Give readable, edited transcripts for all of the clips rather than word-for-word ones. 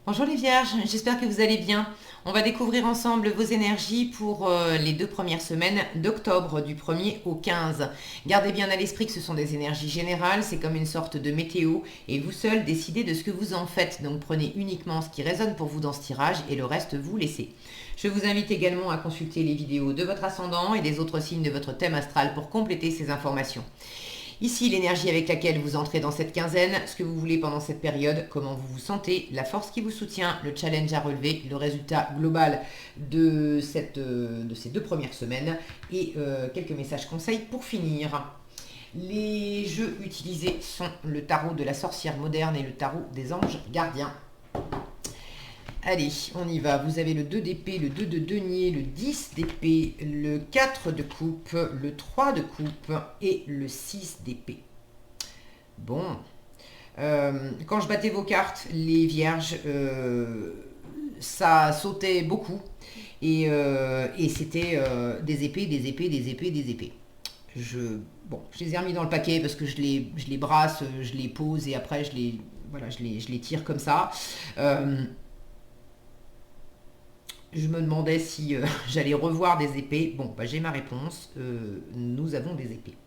Bonjour les Vierges, j'espère que vous allez bien. On va découvrir ensemble vos énergies pour les 2 premières semaines d'octobre, du 1er au 15. Gardez bien à l'esprit que ce sont des énergies générales, c'est comme une sorte de météo et vous seul décidez de ce que vous en faites. Donc prenez uniquement ce qui résonne pour vous dans ce tirage et le reste vous laissez. Je vous invite également à consulter les vidéos de votre ascendant et des autres signes de votre thème astral pour compléter ces informations. Ici, l'énergie avec laquelle vous entrez dans cette quinzaine, ce que vous voulez pendant cette période, comment vous vous sentez, la force qui vous soutient, le challenge à relever, le résultat global de ces 2 premières semaines et quelques messages conseils pour finir. Les jeux utilisés sont le tarot de la sorcière moderne et le tarot des anges gardiens. Allez, on y va. Vous avez le 2 d'épée, le 2 de denier, le 10 d'épée, le 4 de coupe, le 3 de coupe et le 6 d'épée. Bon. Quand je battais vos cartes, les vierges, ça sautait beaucoup. Et c'était des épées, des épées, des épées, des épées. Je les ai remis dans le paquet parce que je les brasse, je les pose et après je les tire comme ça. Je me demandais si j'allais revoir des épées. Bon, bah, j'ai ma réponse. Nous avons des épées.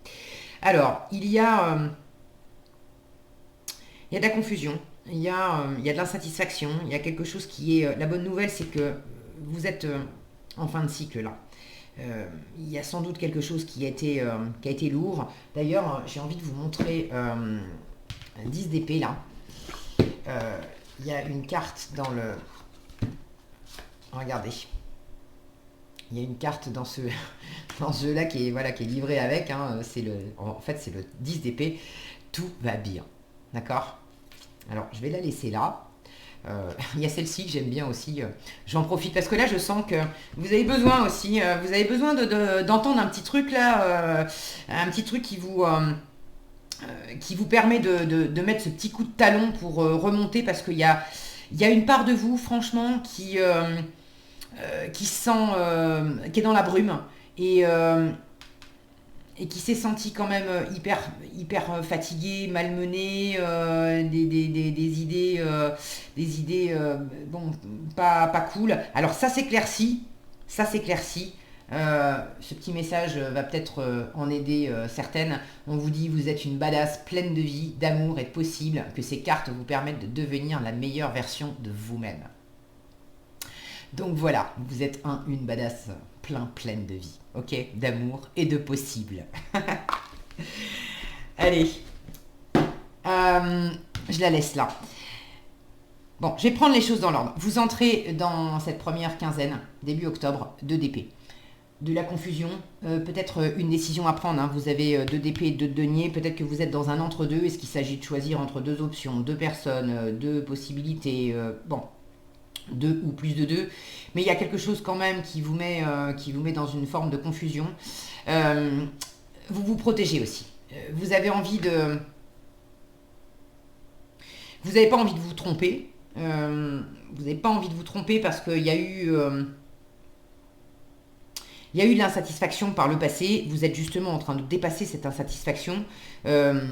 Alors, il y a de la confusion, il y a de l'insatisfaction, il y a quelque chose qui est... la bonne nouvelle, c'est que vous êtes en fin de cycle là. Il y a sans doute quelque chose qui a été lourd. D'ailleurs, j'ai envie de vous montrer un 10 d'épée là. Il y a une carte dans le... Regardez. Il y a une carte dans ce jeu-là qui est livré avec. Hein. En fait, c'est le 10 d'épée. Tout va bien. D'accord? Alors, je vais la laisser là. Il y a celle-ci que j'aime bien aussi. J'en profite parce que là, je sens que vous avez besoin aussi. Vous avez besoin d'entendre un petit truc là. Un petit truc qui vous permet de mettre ce petit coup de talon pour remonter parce qu'il y a une part de vous, franchement, qui sent, qui est dans la brume et qui s'est senti quand même hyper fatigué, malmené, des idées bon, pas cool. Alors ça s'éclaircit, ce petit message va peut-être en aider certaines. On vous dit vous êtes une badass pleine de vie, d'amour et de possible, que ces cartes vous permettent de devenir la meilleure version de vous-même. Donc voilà, vous êtes une badass pleine de vie, ok? D'amour et de possible. Allez, je la laisse là. Bon, je vais prendre les choses dans l'ordre. Vous entrez dans cette première quinzaine, début octobre, 2 d'épée. De la confusion, peut-être une décision à prendre. Hein. Vous avez 2 d'épée et 2 de denier. Peut-être que vous êtes dans un entre-deux. Est-ce qu'il s'agit de choisir entre 2 options, 2 personnes, 2 possibilités? Bon, 2 ou plus de 2, mais il y a quelque chose quand même qui vous met dans une forme de confusion. Vous vous protégez aussi. Vous avez envie de... Vous n'avez pas envie de vous tromper. Vous n'avez pas envie de vous tromper parce qu'il y a eu... il y a eu de l'insatisfaction par le passé. Vous êtes justement en train de dépasser cette insatisfaction. Il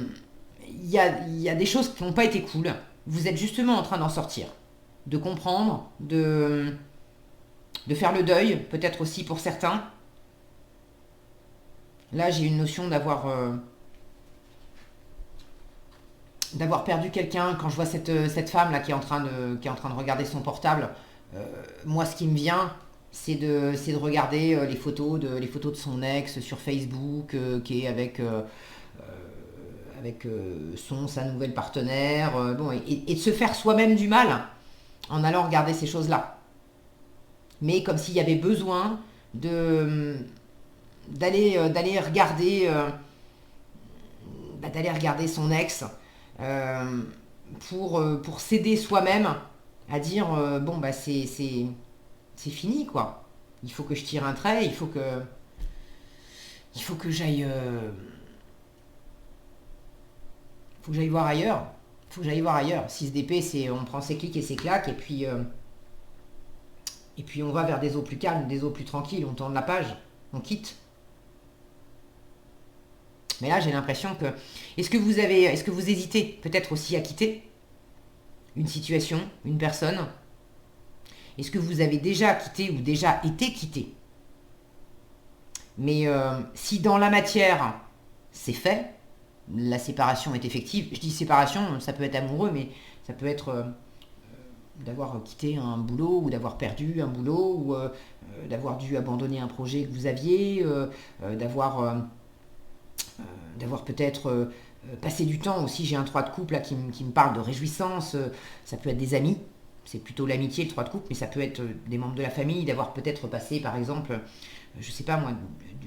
y a des choses qui n'ont pas été cool. Vous êtes justement en train d'en sortir. De comprendre, de faire le deuil, peut-être aussi pour certains. Là, j'ai une notion d'avoir perdu quelqu'un. Quand je vois cette femme là qui est en train de regarder son portable, moi, ce qui me vient, c'est de regarder les photos de son ex sur Facebook, qui est avec sa nouvelle partenaire, bon, et de se faire soi-même du mal en allant regarder ces choses-là. Mais comme s'il y avait besoin d'aller regarder son ex pour s'aider soi-même à dire bon bah c'est fini quoi. Il faut que je tire un trait, il faut que j'aille voir ailleurs. Faut que j'aille voir ailleurs. 6 d'épée, c'est on prend ses clics et ses claques et puis on va vers des eaux plus calmes, des eaux plus tranquilles, on tourne la page, on quitte. Mais là, j'ai l'impression que... Est-ce que vous hésitez peut-être aussi à quitter une situation, une personne? Est-ce que vous avez déjà quitté ou déjà été quitté? Mais si dans la matière, c'est fait, la séparation est effective. Je dis séparation, ça peut être amoureux, mais ça peut être d'avoir quitté un boulot ou d'avoir perdu un boulot ou d'avoir dû abandonner un projet que vous aviez, d'avoir peut-être passé du temps aussi. J'ai un 3 de coupe là qui me parle de réjouissance. Ça peut être des amis, c'est plutôt l'amitié le 3 de coupe, mais ça peut être des membres de la famille, d'avoir peut-être passé par exemple, je sais pas moi,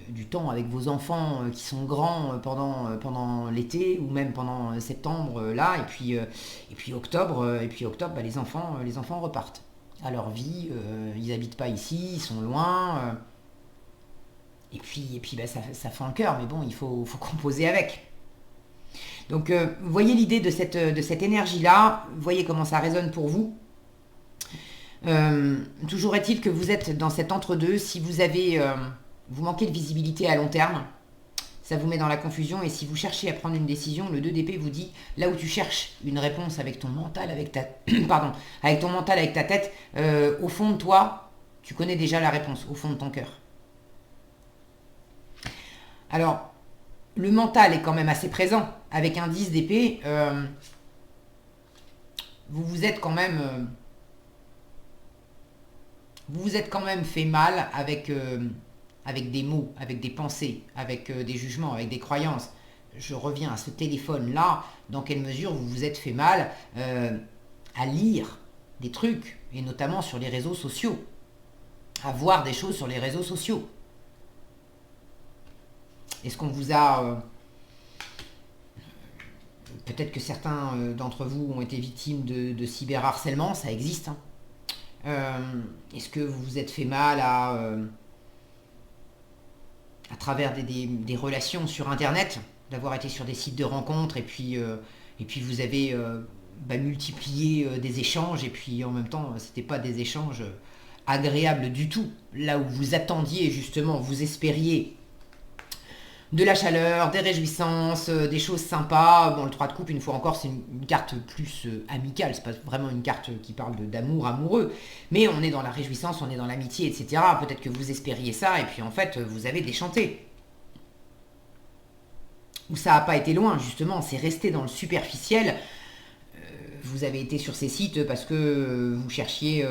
du temps avec vos enfants qui sont grands pendant l'été ou même pendant septembre là, et puis octobre, bah, les enfants repartent à leur vie, ils n'habitent pas ici, ils sont loin, et puis bah, ça fend le cœur, mais bon, il faut composer avec. Donc vous voyez l'idée de cette énergie-là, vous voyez comment ça résonne pour vous. Toujours est-il que vous êtes dans cet entre-deux. Si vous manquez de visibilité à long terme, ça vous met dans la confusion. Et si vous cherchez à prendre une décision, le 2 d'épée vous dit, là où tu cherches une réponse avec ton mental, avec ta tête, au fond de toi, tu connais déjà la réponse, au fond de ton cœur. Alors, le mental est quand même assez présent. Avec un 10 d'épée, vous vous êtes quand même fait mal avec des mots, avec des pensées, avec des jugements, avec des croyances. Je reviens à ce téléphone-là. Dans quelle mesure vous vous êtes fait mal à lire des trucs, et notamment sur les réseaux sociaux, à voir des choses sur les réseaux sociaux? Est-ce qu'on vous a... peut-être que certains d'entre vous ont été victimes de cyberharcèlement, ça existe. Hein. Est-ce que vous vous êtes fait mal à travers des relations sur Internet, d'avoir été sur des sites de rencontres et puis vous avez multiplié des échanges, et puis en même temps, c'était pas des échanges agréables du tout. Là où vous attendiez justement, vous espériez de la chaleur, des réjouissances, des choses sympas. Bon, le 3 de coupe, une fois encore, c'est une carte plus amicale. C'est pas vraiment une carte qui parle d'amour amoureux. Mais on est dans la réjouissance, on est dans l'amitié, etc. Peut-être que vous espériez ça, et puis en fait, vous avez déchanté. Ou ça n'a pas été loin, justement. C'est resté dans le superficiel. Vous avez été sur ces sites parce que vous cherchiez...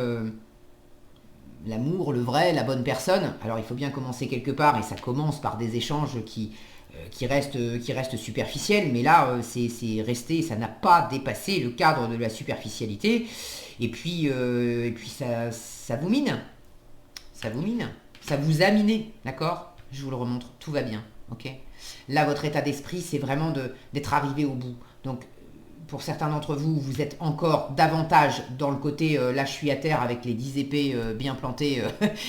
l'amour, le vrai, la bonne personne. Alors il faut bien commencer quelque part, et ça commence par des échanges qui restent superficiels, mais là c'est resté, ça n'a pas dépassé le cadre de la superficialité, et puis ça vous mine, ça vous a miné, d'accord? Je vous le remontre, tout va bien, ok? Là votre état d'esprit, c'est vraiment d'être arrivé au bout. Donc pour certains d'entre vous, vous êtes encore davantage dans le côté là je suis à terre avec les 10 épées bien plantées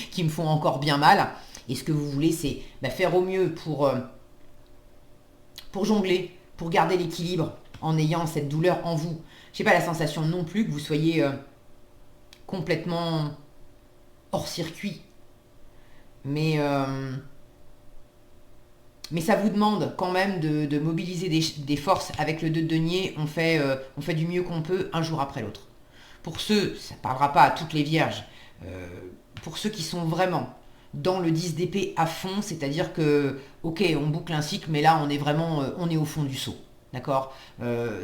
qui me font encore bien mal. Et ce que vous voulez, c'est faire au mieux pour jongler, pour garder l'équilibre en ayant cette douleur en vous. Je n'ai pas la sensation non plus que vous soyez complètement hors circuit. Mais ça vous demande quand même de mobiliser des forces. Avec le 2 de denier, on fait du mieux qu'on peut un jour après l'autre. Pour ceux, ça ne parlera pas à toutes les vierges, pour ceux qui sont vraiment dans le 10 d'épée à fond, c'est-à-dire que, ok, on boucle un cycle, mais là, on est vraiment, on est au fond du seau, d'accord?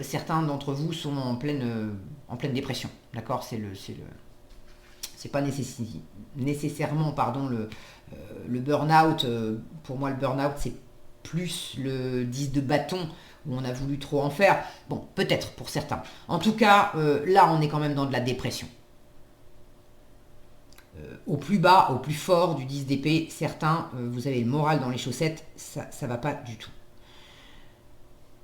Certains d'entre vous sont en pleine dépression, d'accord? C'est pas nécessairement, le burn-out. Pour moi, le burn-out, c'est plus le 10 de bâton où on a voulu trop en faire. Bon, peut-être pour certains. En tout cas, là, on est quand même dans de la dépression. Au plus bas, au plus fort du 10 d'épée, certains, vous avez le moral dans les chaussettes, ça va pas du tout.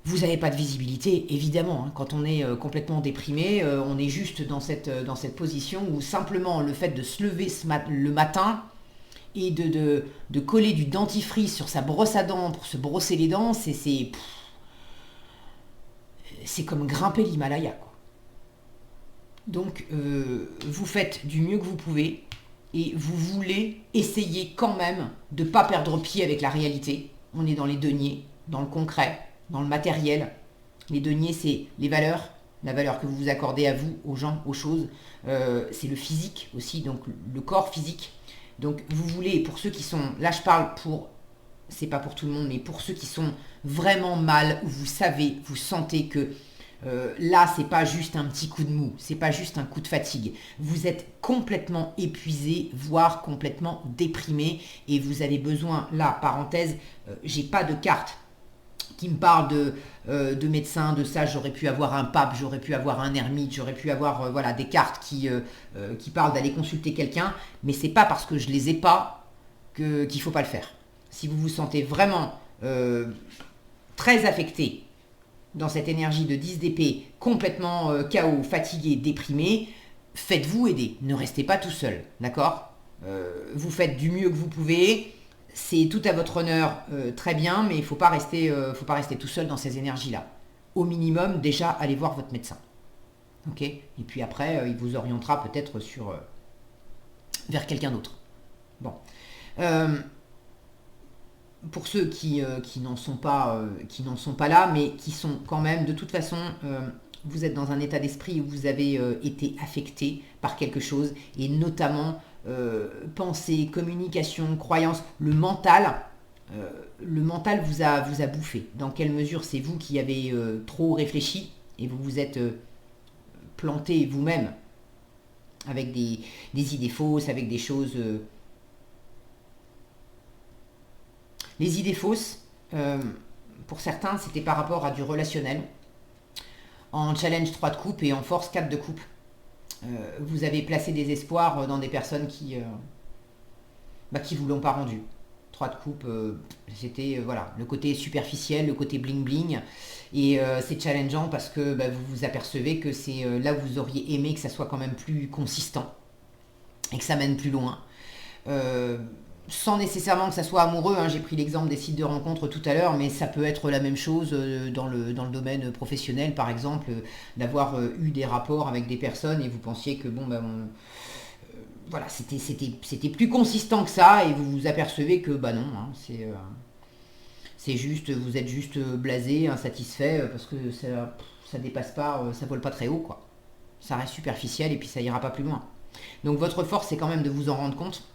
Vous n'avez pas de visibilité, évidemment. Hein. Quand on est complètement déprimé, on est juste dans cette position où simplement le fait de se lever le matin et de coller du dentifrice sur sa brosse à dents pour se brosser les dents, c'est comme grimper l'Himalaya, quoi. Donc, vous faites du mieux que vous pouvez, et vous voulez essayer quand même de ne pas perdre pied avec la réalité. On est dans les deniers, dans le concret, dans le matériel. Les deniers, c'est les valeurs, la valeur que vous vous accordez à vous, aux gens, aux choses. C'est le physique aussi, donc le corps physique. Donc vous voulez, pour ceux qui sont, là je parle pour, c'est pas pour tout le monde, mais pour ceux qui sont vraiment mal, où vous savez, vous sentez que là c'est pas juste un petit coup de mou, c'est pas juste un coup de fatigue. Vous êtes complètement épuisé, voire complètement déprimé, et vous avez besoin, là, parenthèse, j'ai pas de carte qui me parle de médecin, de ça, j'aurais pu avoir un pape, j'aurais pu avoir un ermite, j'aurais pu avoir voilà, des cartes qui parlent d'aller consulter quelqu'un, mais c'est pas parce que je les ai pas qu'il ne faut pas le faire. Si vous vous sentez vraiment très affecté dans cette énergie de 10 d'épée, complètement KO, fatigué, déprimé, faites-vous aider, ne restez pas tout seul, d'accord. Vous faites du mieux que vous pouvez. C'est tout à votre honneur, très bien, mais il ne faut pas rester tout seul dans ces énergies-là. Au minimum, déjà, allez voir votre médecin. Ok. Et puis après, il vous orientera peut-être vers quelqu'un d'autre. Bon. Pour ceux qui n'en sont pas là, mais qui sont quand même, de toute façon, vous êtes dans un état d'esprit où vous avez été affecté par quelque chose, et notamment pensée, communication, croyance, le mental vous a bouffé. Dans quelle mesure c'est vous qui avez trop réfléchi et vous vous êtes planté vous-même avec des idées fausses, avec des choses... Les idées fausses, pour certains, c'était par rapport à du relationnel. En challenge 3 de coupe et en force 4 de coupe. Vous avez placé des espoirs dans des personnes qui vous l'ont pas rendu. 3 de coupe, c'était voilà, le côté superficiel, le côté bling bling. Et c'est challengeant parce que vous vous apercevez que c'est là où vous auriez aimé que ça soit quand même plus consistant et que ça mène plus loin. Sans nécessairement que ça soit amoureux, hein. J'ai pris l'exemple des sites de rencontres tout à l'heure, mais ça peut être la même chose dans le domaine professionnel, par exemple, d'avoir eu des rapports avec des personnes et vous pensiez que voilà, c'était plus consistant que ça, et vous vous apercevez que non, hein, c'est juste, vous êtes juste blasé, insatisfait, parce que ça dépasse pas, ça vole pas très haut, quoi. Ça reste superficiel et puis ça ira pas plus loin. Donc votre force, c'est quand même de vous en rendre compte.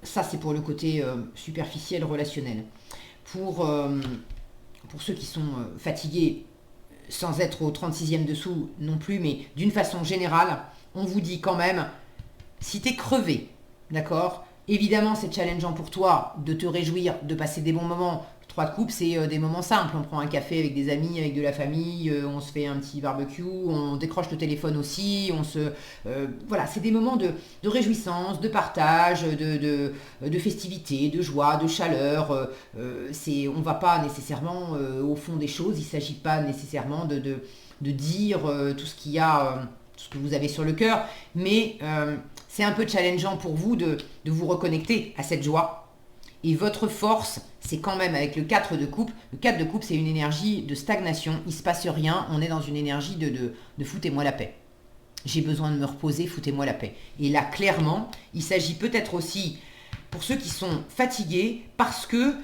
Ça c'est pour le côté superficiel, relationnel. Pour ceux qui sont fatigués, sans être au 36e dessous non plus, mais d'une façon générale, on vous dit quand même, si t'es crevé, d'accord, évidemment c'est challengeant pour toi de te réjouir, de passer des bons moments. 3 de coupe, c'est des moments simples. On prend un café avec des amis, avec de la famille, on se fait un petit barbecue, on décroche le téléphone aussi, voilà, c'est des moments de réjouissance, de partage, de festivité, de joie, de chaleur. On ne va pas nécessairement au fond des choses, il ne s'agit pas nécessairement de dire tout ce qu'il y a, tout ce que vous avez sur le cœur, mais c'est un peu challengeant pour vous de vous reconnecter à cette joie. Et votre force, c'est quand même avec le 4 de coupe. Le 4 de coupe, c'est une énergie de stagnation. Il ne se passe rien. On est dans une énergie de foutez-moi la paix. J'ai besoin de me reposer, foutez-moi la paix. Et là, clairement, il s'agit peut-être aussi, pour ceux qui sont fatigués, parce que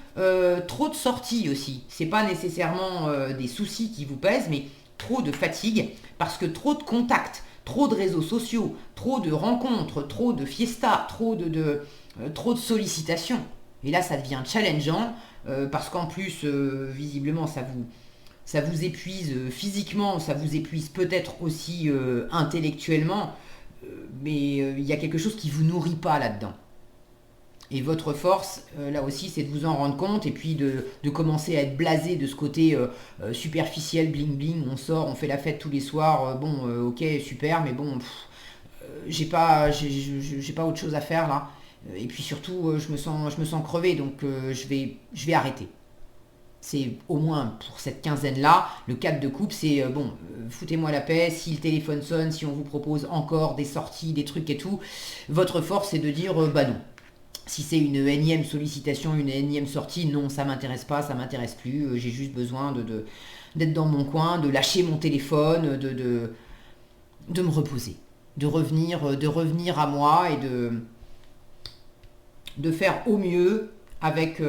trop de sorties aussi. Ce n'est pas nécessairement des soucis qui vous pèsent, mais trop de fatigue, parce que trop de contacts, trop de réseaux sociaux, trop de rencontres, trop de fiestas, trop de sollicitations. Et là, ça devient challengeant parce qu'en plus, visiblement, ça vous épuise physiquement, ça vous épuise peut-être aussi intellectuellement, mais il y a quelque chose qui ne vous nourrit pas là-dedans. Et votre force, là aussi, c'est de vous en rendre compte et puis de commencer à être blasé de ce côté superficiel, bling bling, on sort, on fait la fête tous les soirs, ok, super, mais bon, j'ai pas autre chose à faire là. Et puis surtout, je me sens crevé, donc je vais arrêter. C'est au moins pour cette quinzaine-là, le 4 de coupe, c'est foutez-moi la paix, si le téléphone sonne, si on vous propose encore des sorties, des trucs et tout, votre force c'est de dire non. Si c'est une énième sollicitation, une énième sortie, non, ça m'intéresse pas, ça m'intéresse plus, j'ai juste besoin d'être dans mon coin, de lâcher mon téléphone, de me reposer, de revenir à moi et de faire au mieux avec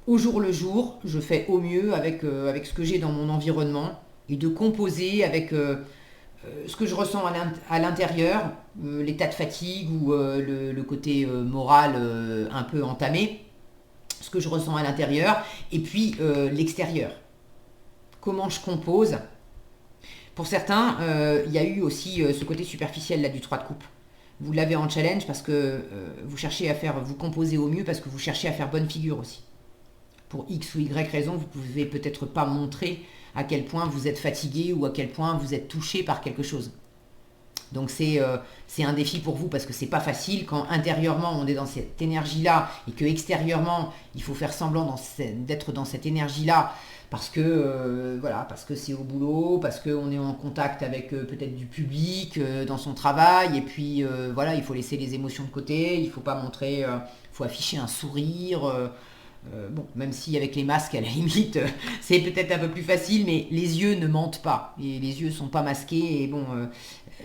au jour le jour, je fais au mieux avec ce que j'ai dans mon environnement et de composer avec ce que je ressens à l'intérieur, l'état de fatigue ou le côté moral un peu entamé, ce que je ressens à l'intérieur, et puis l'extérieur. Comment je compose. Pour certains, il y a eu aussi ce côté superficiel là, du 3 de coupe. Vous l'avez en challenge parce que vous cherchez à vous composer au mieux parce que vous cherchez à faire bonne figure aussi. Pour X ou Y raison, vous ne pouvez peut-être pas montrer à quel point vous êtes fatigué ou à quel point vous êtes touché par quelque chose. Donc c'est un défi pour vous parce que c'est pas facile quand intérieurement on est dans cette énergie-là et que extérieurement il faut faire semblant d'être dans cette énergie-là parce que voilà, parce que c'est au boulot, parce qu'on est en contact avec peut-être du public dans son travail et puis voilà, il faut laisser les émotions de côté, il faut pas montrer, il faut afficher un sourire. Bon, même si avec les masques, à la limite, c'est peut-être un peu plus facile, mais les yeux ne mentent pas. Et les yeux sont pas masqués. Et bon,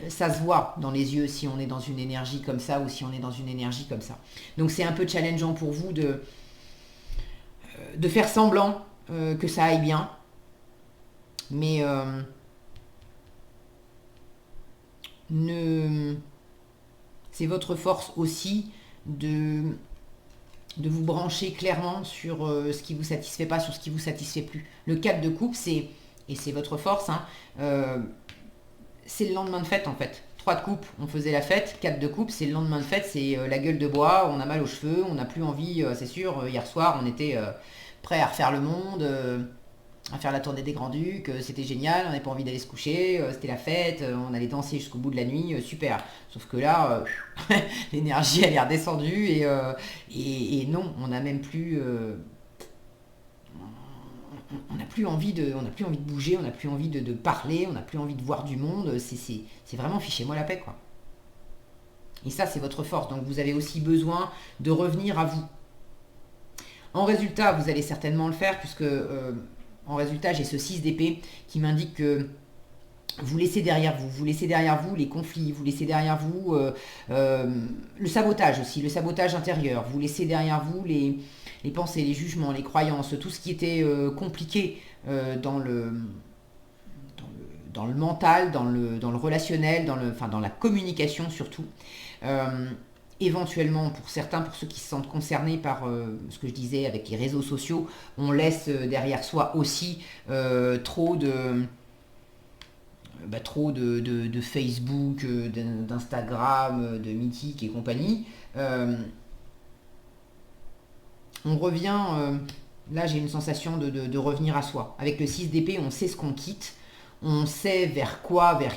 ça se voit dans les yeux si on est dans une énergie comme ça ou si on est dans une énergie comme ça. Donc c'est un peu challengeant pour vous de faire semblant que ça aille bien. Mais c'est votre force aussi de vous brancher clairement sur ce qui vous satisfait pas, sur ce qui vous satisfait plus. Le 4 de coupe, et c'est votre force, hein, c'est le lendemain de fête en fait. 3 de coupe, on faisait la fête. 4 de coupe, c'est le lendemain de fête, c'est la gueule de bois, on a mal aux cheveux, on n'a plus envie, c'est sûr. Hier soir, on était prêt à refaire le monde, à faire la tournée des Grands-Ducs, c'était génial, on n'avait pas envie d'aller se coucher, c'était la fête, on allait danser jusqu'au bout de la nuit, super. Sauf que là, l'énergie elle est redescendue et non, on n'a même plus... on n'a plus envie de bouger, on n'a plus envie de parler, on n'a plus envie de voir du monde, c'est vraiment fichez-moi la paix quoi. Et ça c'est votre force, donc vous avez aussi besoin de revenir à vous. En résultat, vous allez certainement le faire puisque... en résultat, j'ai ce 6 d'épée qui m'indique que vous laissez derrière vous les conflits, vous laissez derrière vous le sabotage aussi, le sabotage intérieur, vous laissez derrière vous les pensées, les jugements, les croyances, tout ce qui était compliqué dans le mental, dans le relationnel, dans la communication surtout. Éventuellement, pour certains, pour ceux qui se sentent concernés par ce que je disais avec les réseaux sociaux, on laisse derrière soi aussi trop de Facebook, d'Instagram, de Mythique et compagnie. On revient, là j'ai une sensation de revenir à soi. Avec le 6 d'épée, on sait ce qu'on quitte, on sait vers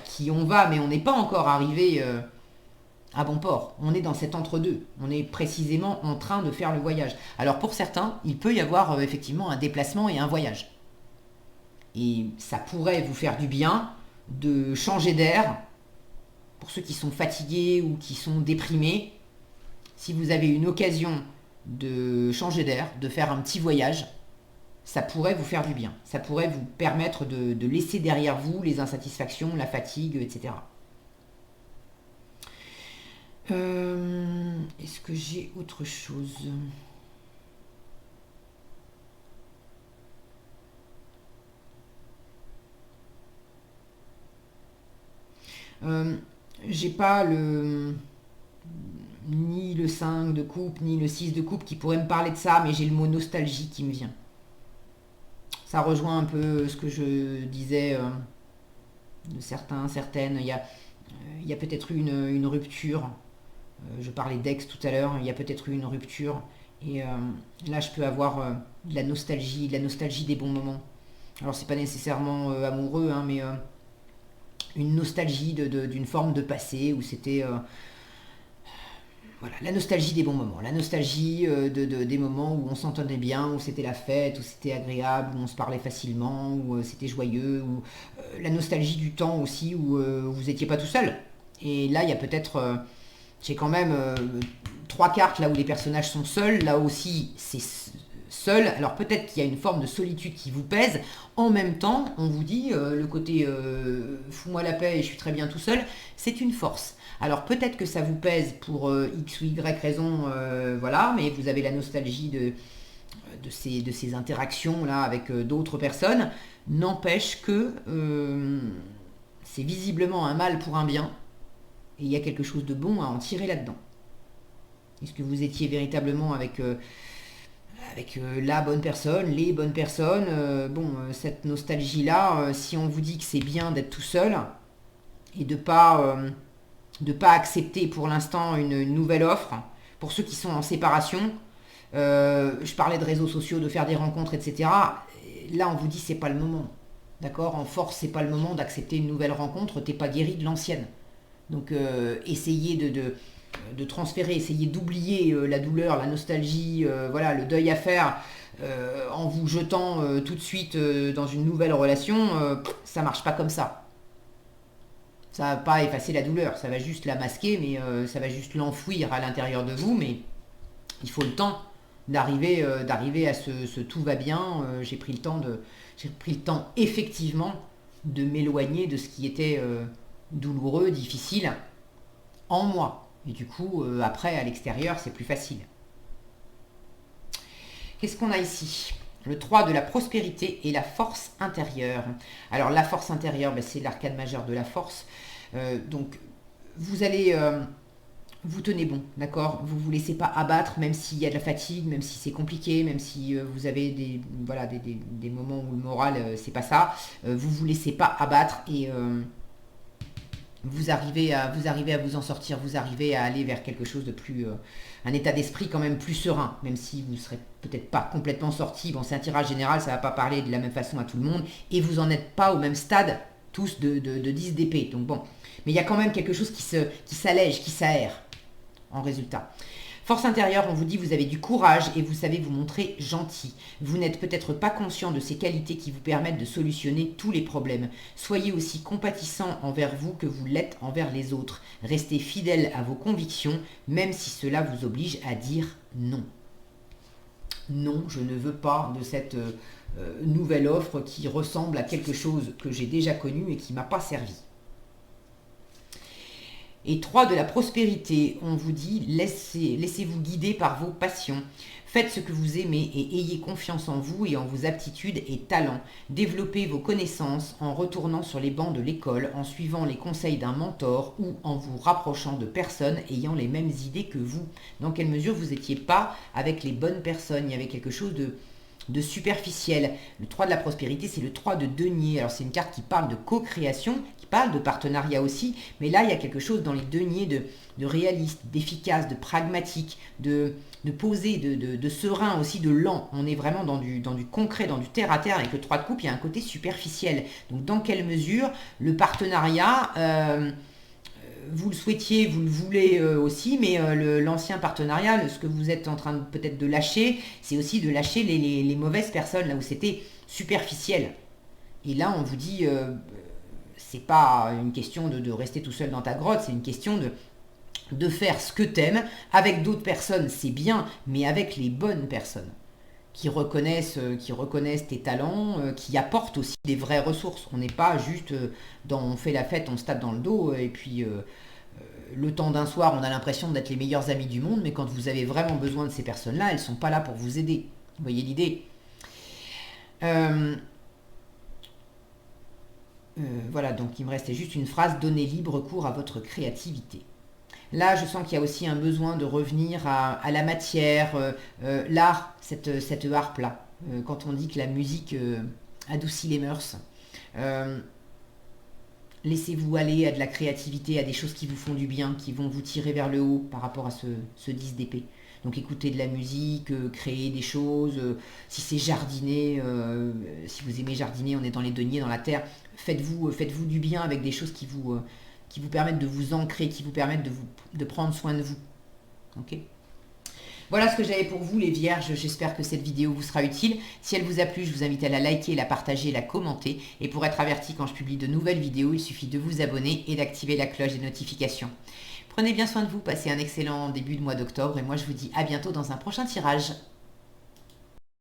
qui on va, mais on n'est pas encore arrivé... à bon port. On est dans cet entre-deux. On est précisément en train de faire le voyage. Alors pour certains, il peut y avoir effectivement un déplacement et un voyage. Et ça pourrait vous faire du bien de changer d'air. Pour ceux qui sont fatigués ou qui sont déprimés, si vous avez une occasion de changer d'air, de faire un petit voyage, ça pourrait vous faire du bien. Ça pourrait vous permettre de laisser derrière vous les insatisfactions, la fatigue, etc. Est-ce que j'ai autre chose? J'ai pas ni le 5 de coupe, ni le 6 de coupe qui pourrait me parler de ça, mais j'ai le mot nostalgie qui me vient. Ça rejoint un peu ce que je disais de certains, certaines. Il y a peut-être eu une rupture. Je parlais d'ex tout à l'heure, il y a peut-être eu une rupture. Et là, je peux avoir de la nostalgie des bons moments. Alors, c'est pas nécessairement amoureux, hein, mais une nostalgie d'une forme de passé où c'était... voilà, la nostalgie des bons moments. La nostalgie des moments où on s'entendait bien, où c'était la fête, où c'était agréable, où on se parlait facilement, où c'était joyeux. Où, la nostalgie du temps aussi où vous n'étiez pas tout seul. Et là, il y a peut-être... j'ai quand même 3 cartes là où les personnages sont seuls. Là aussi, c'est seul. Alors peut-être qu'il y a une forme de solitude qui vous pèse. En même temps, on vous dit le côté fous-moi la paix et je suis très bien tout seul, c'est une force. Alors peut-être que ça vous pèse pour X ou Y raison, voilà, mais vous avez la nostalgie de ces interactions-là avec d'autres personnes, n'empêche que c'est visiblement un mal pour un bien, et il y a quelque chose de bon à en tirer là-dedans. Est-ce que vous étiez véritablement avec la bonne personne, les bonnes personnes cette nostalgie-là, si on vous dit que c'est bien d'être tout seul, et de pas accepter pour l'instant une nouvelle offre, pour ceux qui sont en séparation, je parlais de réseaux sociaux, de faire des rencontres, etc. Là, on vous dit c'est pas le moment. D'accord? En force, c'est pas le moment d'accepter une nouvelle rencontre, t'es pas guéri de l'ancienne. Donc, essayez de transférer, essayez d'oublier la douleur, la nostalgie, le deuil à faire en vous jetant tout de suite dans une nouvelle relation. Ça marche pas comme ça. Ça va pas effacer la douleur, ça va juste la masquer, mais ça va juste l'enfouir à l'intérieur de vous, mais il faut le temps d'arriver à ce tout va bien. J'ai pris le temps effectivement de m'éloigner de ce qui était douloureux, difficile en moi. Et du coup, après, à l'extérieur, c'est plus facile. Qu'est-ce qu'on a ici? Le 3 de la prospérité et la force intérieure. Alors, la force intérieure, c'est l'arcane majeur de la force. Donc, vous allez... vous tenez bon, d'accord? Vous ne vous laissez pas abattre, même s'il y a de la fatigue, même si c'est compliqué, même si vous avez des moments où le moral, c'est pas ça. Vous laissez pas abattre et... vous arrivez à vous en sortir, vous arrivez à aller vers quelque chose de plus, un état d'esprit quand même plus serein, même si vous ne serez peut-être pas complètement sorti. Bon, c'est un tirage général, ça ne va pas parler de la même façon à tout le monde, et vous n'en êtes pas au même stade, tous de 10 d'épée. Donc bon, mais il y a quand même quelque chose qui s'allège, qui s'aère en résultat. Force intérieure, on vous dit vous avez du courage et vous savez vous montrer gentil. Vous n'êtes peut-être pas conscient de ces qualités qui vous permettent de solutionner tous les problèmes. Soyez aussi compatissant envers vous que vous l'êtes envers les autres. Restez fidèle à vos convictions, même si cela vous oblige à dire non. Non, je ne veux pas de cette nouvelle offre qui ressemble à quelque chose que j'ai déjà connu et qui ne m'a pas servi. Et 3 de la prospérité, on vous dit laissez-vous guider par vos passions. Faites ce que vous aimez et ayez confiance en vous et en vos aptitudes et talents. Développez vos connaissances en retournant sur les bancs de l'école, en suivant les conseils d'un mentor ou en vous rapprochant de personnes ayant les mêmes idées que vous. Dans quelle mesure vous n'étiez pas avec les bonnes personnes? Il y avait quelque chose de superficiel. Le 3 de la prospérité, c'est le 3 de denier. Alors c'est une carte qui parle de co-création, qui parle de partenariat aussi, mais là il y a quelque chose dans les deniers de réaliste, d'efficace, de pragmatique, de posé, de serein aussi, de lent. On est vraiment dans du concret, dans du terre à terre. Avec le 3 de coupe, il y a un côté superficiel. Donc dans quelle mesure le partenariat... vous le souhaitiez, vous le voulez aussi, mais l'ancien partenariat, ce que vous êtes en train peut-être de lâcher, c'est aussi de lâcher les mauvaises personnes, là où c'était superficiel. Et là, on vous dit, c'est pas une question de rester tout seul dans ta grotte, c'est une question de faire ce que t'aimes. Avec d'autres personnes, c'est bien, mais avec les bonnes personnes qui reconnaissent tes talents, qui apportent aussi des vraies ressources. On n'est pas juste on fait la fête, on se tape dans le dos, et puis le temps d'un soir, on a l'impression d'être les meilleurs amis du monde, mais quand vous avez vraiment besoin de ces personnes-là, elles ne sont pas là pour vous aider. Vous voyez l'idée? Voilà, donc il me restait juste une phrase, donnez libre cours à votre créativité. Là, je sens qu'il y a aussi un besoin de revenir à la matière, l'art, cette harpe-là. Quand on dit que la musique adoucit les mœurs, laissez-vous aller à de la créativité, à des choses qui vous font du bien, qui vont vous tirer vers le haut par rapport à ce 10 d'épée. Donc écoutez de la musique, créez des choses, si c'est jardiner, si vous aimez jardiner, on est dans les deniers, dans la terre, faites-vous du bien avec des choses qui vous permettent de vous ancrer, qui vous permettent de prendre soin de vous. Ok ? Voilà ce que j'avais pour vous les vierges, j'espère que cette vidéo vous sera utile. Si elle vous a plu, je vous invite à la liker, la partager, la commenter. Et pour être averti quand je publie de nouvelles vidéos, il suffit de vous abonner et d'activer la cloche des notifications. Prenez bien soin de vous, passez un excellent début de mois d'octobre et moi je vous dis à bientôt dans un prochain tirage.